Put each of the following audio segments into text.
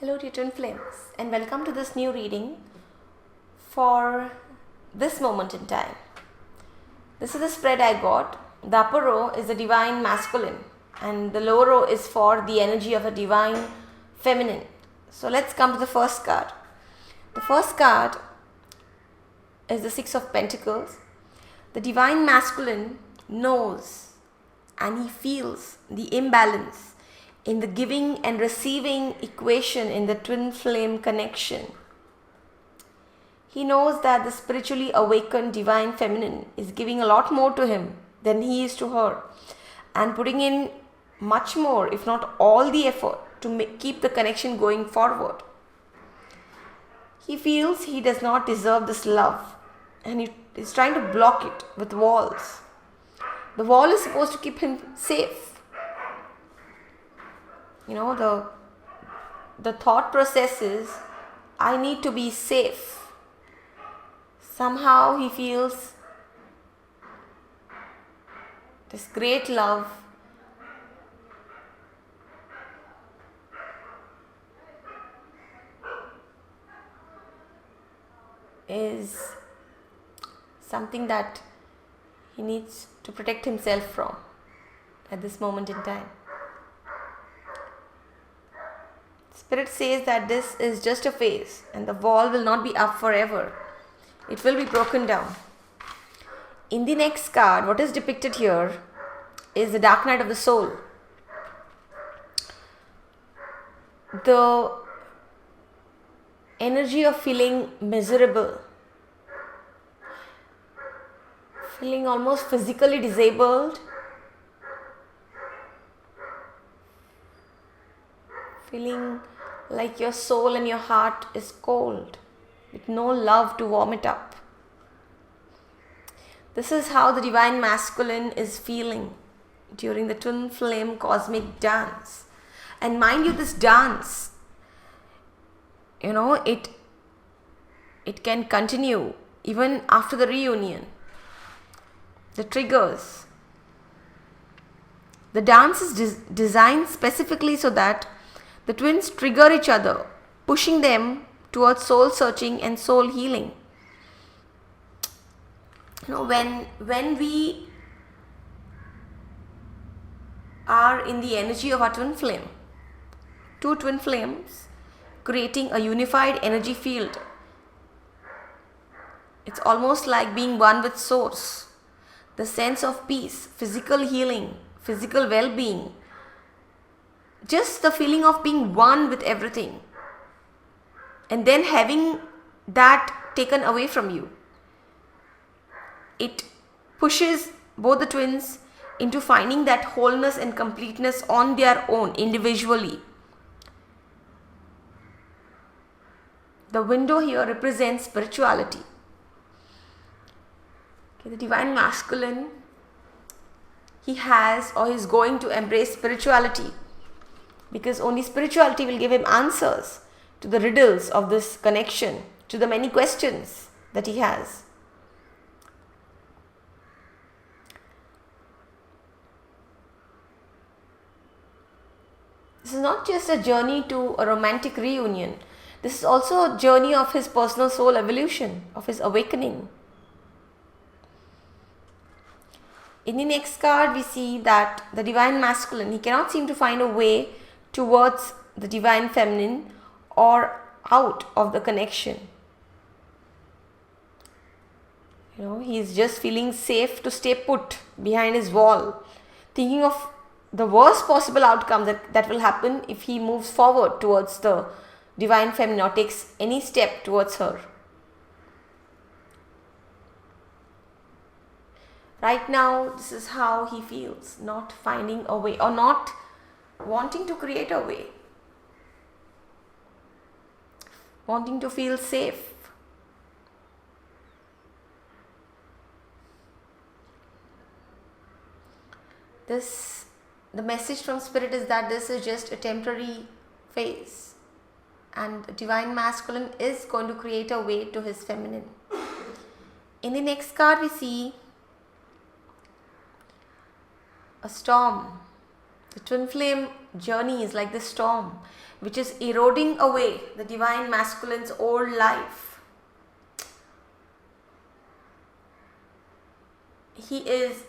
Hello dear twin flames, and welcome to this new reading for this moment in time. This is the spread I got. The upper row is the divine masculine and the lower row is for the energy of the divine feminine. So let's come to the first card. The first card is the Six of Pentacles. The divine masculine knows and he feels the imbalance in the giving and receiving equation in the twin flame connection. He knows that the spiritually awakened divine feminine is giving a lot more to him than he is to her and putting in much more, if not all the effort to keep the connection going forward. He feels he does not deserve this love and he is trying to block it with walls. The wall is supposed to keep him safe. The thought process is, I need to be safe. Somehow he feels this great love is something that he needs to protect himself from at this moment in time. Spirit says that this is just a phase and the wall will not be up forever. It will be broken down. In the next card, what is depicted here is the dark night of the soul. The energy of feeling miserable, feeling almost physically disabled, feeling like your soul and your heart is cold, with no love to warm it up. This is how the divine masculine is feeling during the twin flame cosmic dance. And mind you, this dance, it can continue even after the reunion. The triggers. The dance is designed specifically so that the twins trigger each other, pushing them towards soul searching and soul healing. When we are in the energy of our twin flame, two twin flames creating a unified energy field, it's almost like being one with source. The sense of peace, physical healing, physical well-being, just the feeling of being one with everything, and then having that taken away from you. It pushes both the twins into finding that wholeness and completeness on their own, individually. The window here represents spirituality. The divine masculine, he has or is going to embrace spirituality, because only spirituality will give him answers to the riddles of this connection, to the many questions that he has. This is not just a journey to a romantic reunion. This is also a journey of his personal soul evolution, of his awakening. In the next card, we see that the divine masculine, he cannot seem to find a way towards the divine feminine or out of the connection. He is just feeling safe to stay put behind his wall, thinking of the worst possible outcome that will happen if he moves forward towards the divine feminine or takes any step towards her. Right now, this is how he feels, not finding a way or not wanting to create a way, wanting to feel safe. The message from Spirit is that this is just a temporary phase and divine masculine is going to create a way to his feminine. In the next card, we see a storm The twin flame journey is like the storm which is eroding away the divine masculine's old life. He is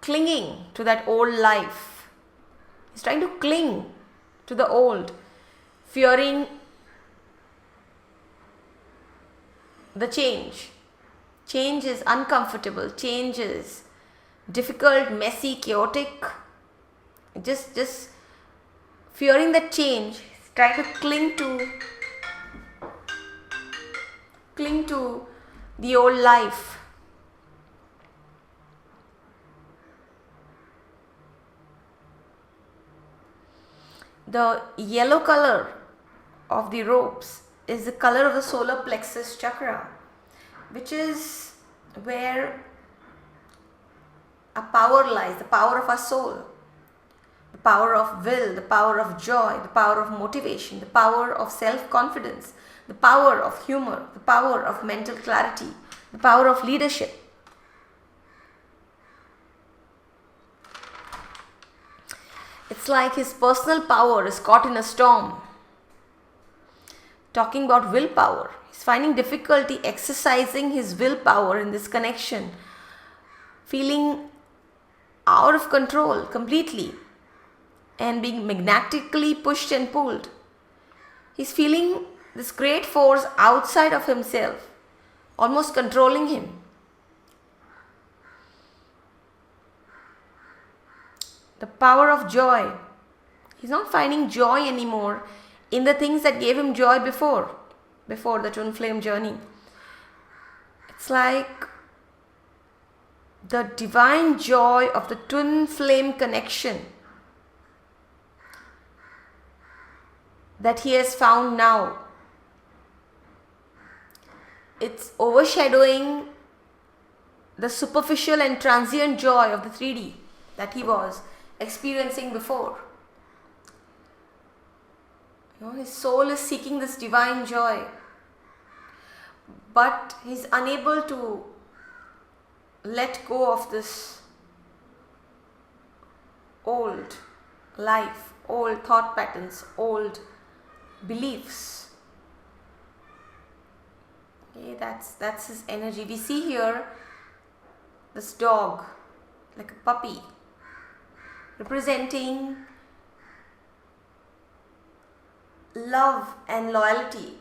clinging to that old life. He's trying to cling to the old, fearing the change. Change is uncomfortable. Change is difficult, messy, chaotic. Just fearing that change, try to cling to the old life. The yellow color of the ropes is the color of the solar plexus chakra, which is where our power lies, the power of our soul, the power of will, the power of joy, the power of motivation, the power of self-confidence, the power of humor, the power of mental clarity, the power of leadership. It's like his personal power is caught in a storm. Talking about willpower, he's finding difficulty exercising his willpower in this connection, feeling out of control completely and being magnetically pushed and pulled. He's feeling this great force outside of himself, almost controlling him. The power of joy. He's not finding joy anymore in the things that gave him joy before the twin flame journey. It's like the divine joy of the twin flame connection that he has found now. It's overshadowing the superficial and transient joy of the 3D that he was experiencing before. His soul is seeking this divine joy, but he's unable to let go of this old life, old thought patterns, old beliefs. Okay, that's his energy. We see here this dog, like a puppy, representing love and loyalty.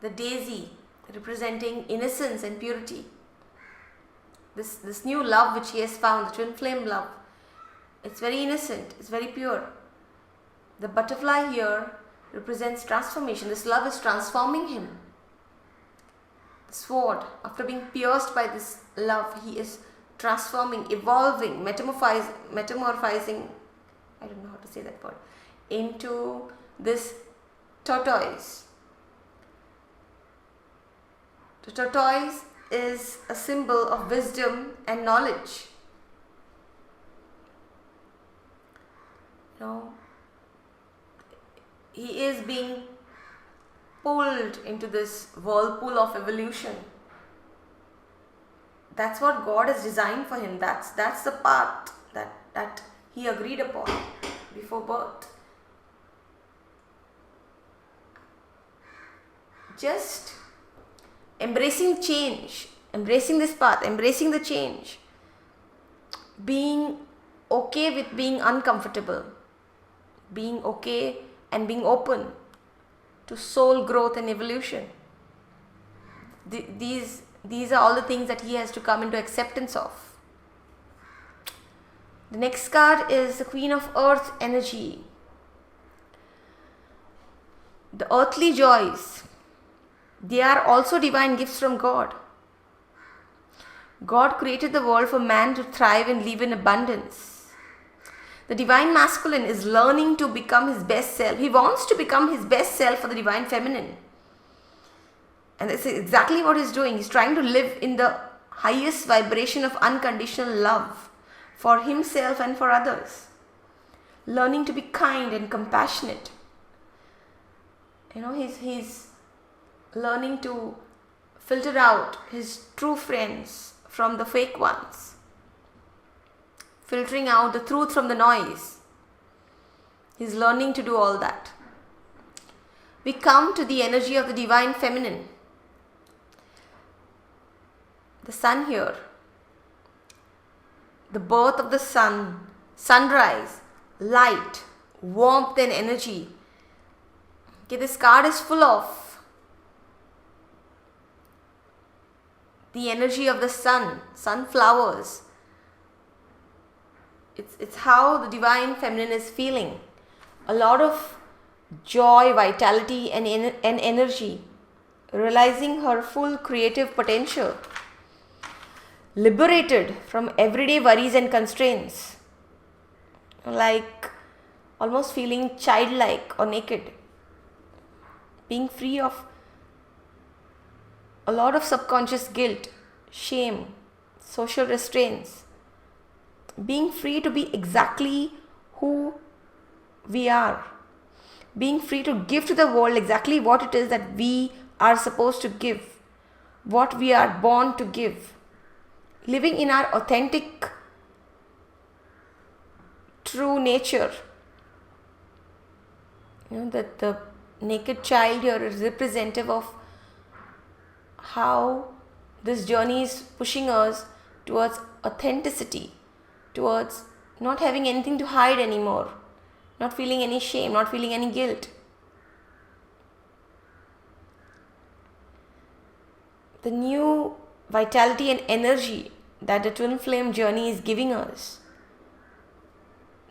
The daisy representing innocence and purity. This new love which he has found, the twin flame love, it's very innocent, it's very pure. The butterfly here represents transformation. This love is transforming him. The sword, after being pierced by this love, he is transforming, evolving, metamorphizing, I don't know how to say that word, into this tortoise. The tortoise is a symbol of wisdom and knowledge. He is being pulled into this whirlpool of evolution. That's what God has designed for him. That's the path that he agreed upon before birth. Just embracing change, embracing this path, embracing the change, being okay with being uncomfortable, being okay and being open to soul growth and evolution. These are all the things that he has to come into acceptance of. The next card is the Queen of Earth energy. The earthly joys, they are also divine gifts from God. God created the world for man to thrive and live in abundance. The divine masculine is learning to become his best self. He wants to become his best self for the divine feminine. And this is exactly what he's doing. He's trying to live in the highest vibration of unconditional love for himself and for others. Learning to be kind and compassionate. He's learning to filter out his true friends from the fake ones. filtering out the truth from the noise. He's learning to do all that. We come to the energy of the divine feminine. The sun here, the birth of the sun, sunrise, light, warmth and energy. Okay, this card is full of the energy of the sun, sunflowers. It's how the divine feminine is feeling. A lot of joy, vitality and energy, realizing her full creative potential, liberated from everyday worries and constraints, like almost feeling childlike or naked, being free of a lot of subconscious guilt, shame, social restraints, being free to be exactly who we are, being free to give to the world exactly what it is that we are supposed to give, what we are born to give, living in our authentic, true nature. That the naked child here is representative of how this journey is pushing us towards authenticity, towards not having anything to hide anymore, not feeling any shame, not feeling any guilt. The new vitality and energy that the twin flame journey is giving us.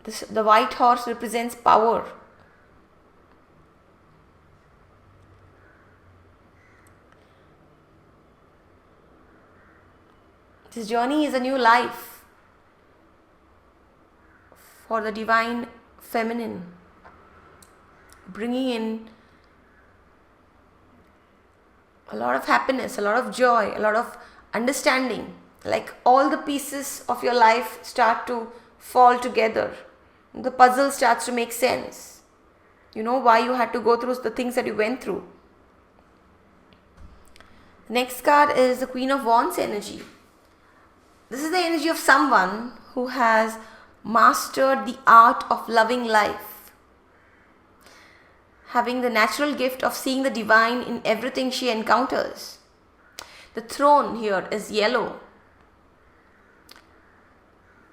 The white horse represents power. This journey is a new life for the divine feminine, bringing in a lot of happiness, a lot of joy, a lot of understanding. Like all the pieces of your life start to fall together. The puzzle starts to make sense. You know why you had to go through the things that you went through. Next card is the Queen of Wands energy. This is the energy of someone who has mastered the art of loving life, having the natural gift of seeing the divine in everything she encounters. The throne here is yellow,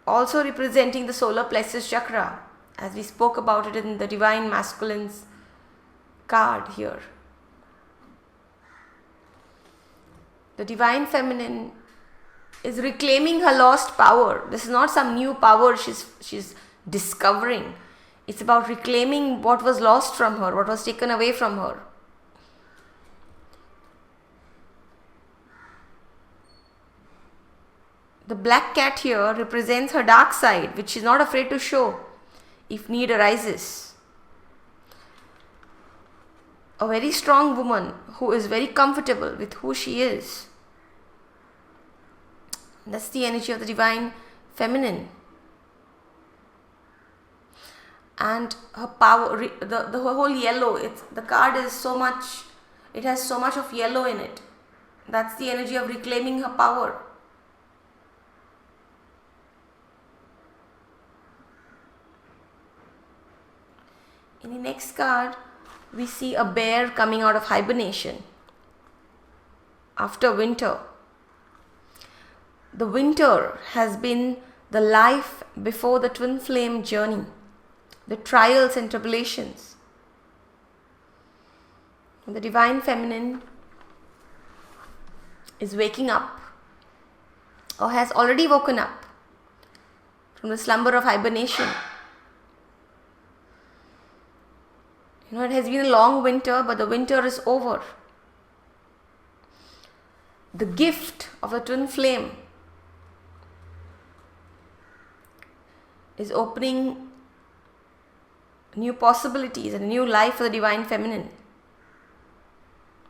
also representing the solar plexus chakra, as we spoke about it in the divine masculine's card here. The divine feminine is reclaiming her lost power. This is not some new power she's discovering. It's about reclaiming what was lost from her, what was taken away from her. The black cat here represents her dark side, which she's not afraid to show if need arises. A very strong woman who is very comfortable with who she is. That's the energy of the divine feminine. And her power, the whole yellow, the card is so much, it has so much of yellow in it. That's the energy of reclaiming her power. In the next card, we see a bear coming out of hibernation after winter. The winter has been the life before the twin flame journey, the trials and tribulations. The divine feminine is waking up or has already woken up from the slumber of hibernation. It has been a long winter, but the winter is over. The gift of the twin flame is opening new possibilities and a new life for the divine feminine.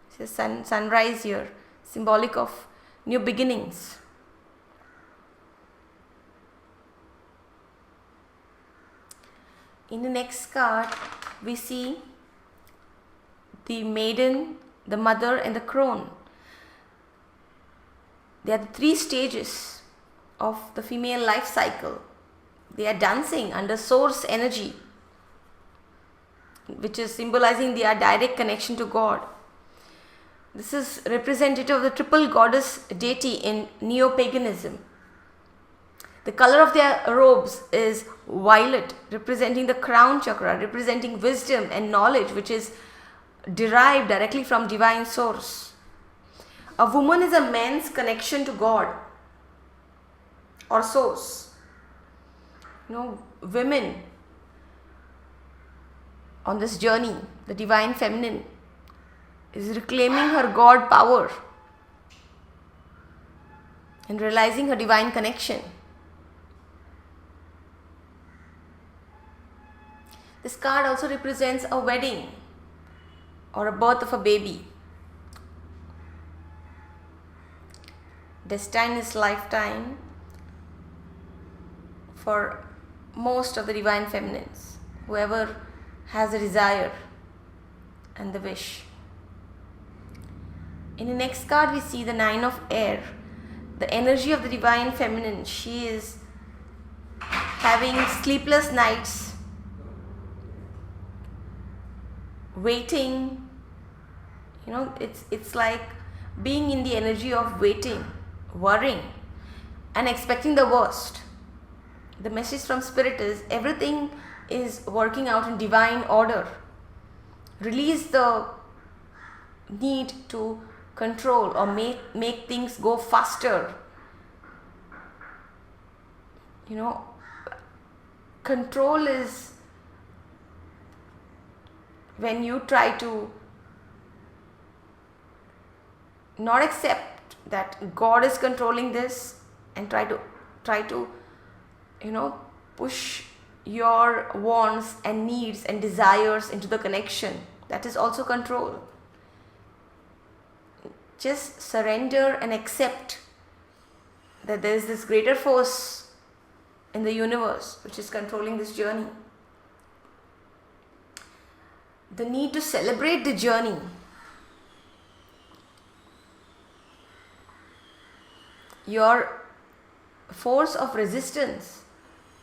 It's a sunrise here, symbolic of new beginnings. In the next card, we see the maiden, the mother and the crone. They are the three stages of the female life cycle. They are dancing under source energy, which is symbolizing their direct connection to God. This is representative of the triple goddess deity in neo-paganism. The color of their robes is violet, representing the crown chakra, representing wisdom and knowledge, which is derived directly from divine source. A woman is a man's connection to God or source. Women on this journey, the divine feminine, is reclaiming her God power and realizing her divine connection. This card also represents a wedding or a birth of a baby. Destined is lifetime for most of the divine feminines, whoever has a desire and the wish. In the next card, we see the Nine of Air, the energy of the divine feminine. She is having sleepless nights, waiting. It's like being in the energy of waiting, worrying, and expecting the worst. The message from Spirit is everything is working out in divine order. Release the need to control or make things go faster. Control is when you try to not accept that God is controlling this and try to push your wants and needs and desires into the connection. That is also control. Just surrender and accept that there is this greater force in the universe which is controlling this journey. The need to celebrate the journey. Your force of resistance,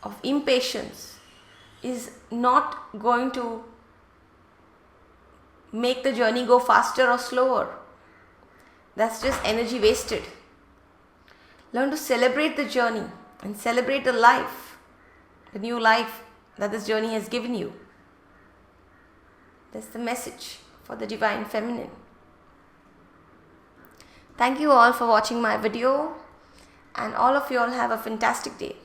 of impatience, is not going to make the journey go faster or slower. That's just energy wasted. Learn to celebrate the journey and celebrate the life, the new life that this journey has given you. That's the message for the divine feminine. Thank you all for watching my video, and all of you all have a fantastic day.